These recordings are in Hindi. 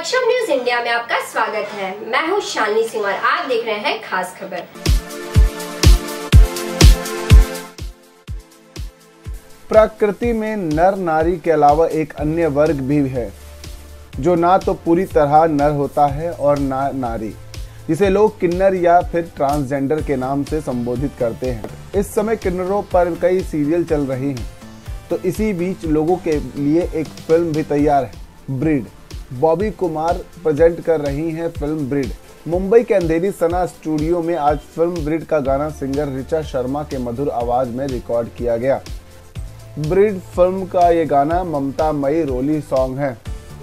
सक्षम न्यूज इंडिया में आपका स्वागत है। मैं हूं शालिनी सिंह और आप देख रहे हैं खास खबर। प्रकृति में नर नारी के अलावा एक अन्य वर्ग भी है जो ना तो पूरी तरह नर होता है और ना नारी, जिसे लोग किन्नर या फिर ट्रांसजेंडर के नाम से संबोधित करते हैं। इस समय किन्नरों पर कई सीरियल चल रही हैं, तो इसी बीच लोगों के लिए एक फिल्म भी तैयार है, ब्रीड। बॉबी कुमार प्रेजेंट कर रही हैं फिल्म ब्रीड। मुंबई के अंधेरी सना स्टूडियो में आज फिल्म ब्रीड का गाना सिंगर ऋचा शर्मा के मधुर आवाज में रिकॉर्ड किया गया। ब्रीड फिल्म का ये गाना ममता मई रोली सॉन्ग है।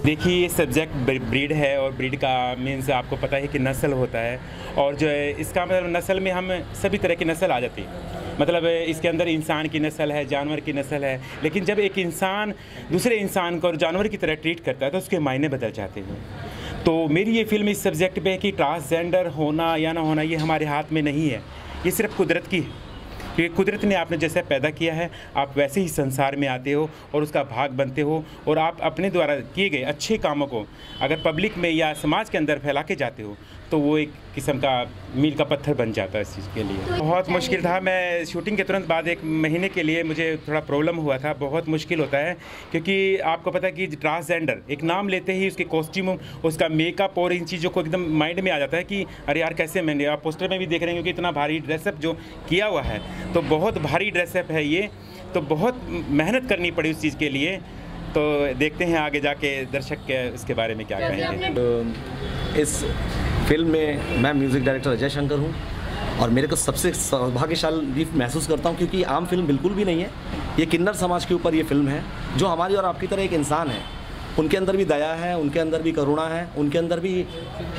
देखिए, ये सब्जेक्ट ब्रीड है और ब्रीड का मीन्स आपको पता है कि नस्ल होता है, और जो है इसका मतलब नस्ल में हम सभी तरह की नस्ल आ जाती है। मतलब इसके अंदर इंसान की नस्ल है, जानवर की नस्ल है, लेकिन जब एक इंसान दूसरे इंसान को जानवर की तरह ट्रीट करता है तो उसके मायने बदल जाते हैं। तो मेरी ये फिल्म इस सब्जेक्ट पे है कि ट्रांसजेंडर होना या ना होना ये हमारे हाथ में नहीं है, ये सिर्फ कुदरत की है। क्योंकि कुदरत ने आपने जैसे पैदा किया है, आप वैसे ही संसार में आते हो और उसका भाग बनते हो, और आप अपने द्वारा किए गए अच्छे कामों को अगर पब्लिक में या समाज के अंदर फैला के जाते हो तो वो एक किस्म का मील का पत्थर बन जाता है इस चीज़ के लिए। बहुत मुश्किल था। मैं शूटिंग के तुरंत बाद 1 महीने के लिए मुझे थोड़ा प्रॉब्लम हुआ था। बहुत मुश्किल होता है क्योंकि आपको पता है कि ट्रांसजेंडर एक नाम लेते ही उसके कॉस्ट्यूम, उसका मेकअप और इन चीज़ों को एकदम माइंड में आ जाता है कि अरे यार कैसे मैंने, आप पोस्टर में भी देख रहे हैं क्योंकि इतना भारी ड्रेसअप जो किया हुआ है, तो बहुत भारी ड्रेसअप है ये, तो बहुत मेहनत करनी पड़ी उस चीज़ के लिए। तो देखते हैं आगे जाके दर्शक के इसके बारे में क्या कहेंगे। इस फिल्म में मैं म्यूज़िक डायरेक्टर अजय शंकर हूँ और मेरे को सबसे सौभाग्यशाली महसूस करता हूँ क्योंकि आम फिल्म बिल्कुल भी नहीं है। ये किन्नर समाज के ऊपर ये फिल्म है जो हमारी और आपकी तरह एक इंसान है। उनके अंदर भी दया है, उनके अंदर भी करुणा है, उनके अंदर भी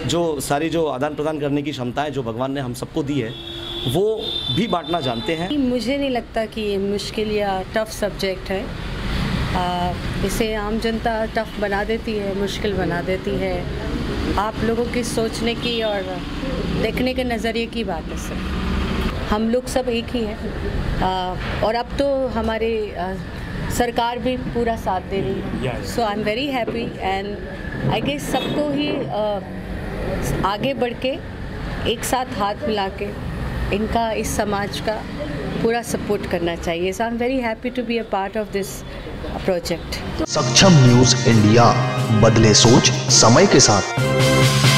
जो सारी जो आदान प्रदान करने की क्षमता है जो भगवान ने हम सबको दी है वो भी बांटना जानते हैं। मुझे नहीं लगता कि ये मुश्किल या टफ़ सब्जेक्ट है। इसे आम जनता टफ़ बना देती है, मुश्किल बना देती है। आप लोगों की सोचने की और देखने के नज़रिए की बात है सर। हम लोग सब एक ही हैं और अब तो हमारे सरकार भी पूरा साथ दे रही है। So I am very happy and I guess सबको ही आगे बढ़ के एक साथ हाथ मिला के इनका इस समाज का पूरा सपोर्ट करना चाहिए। So I am very happy to be a part of this project. Saksham news India, बदले सोच समय के साथ।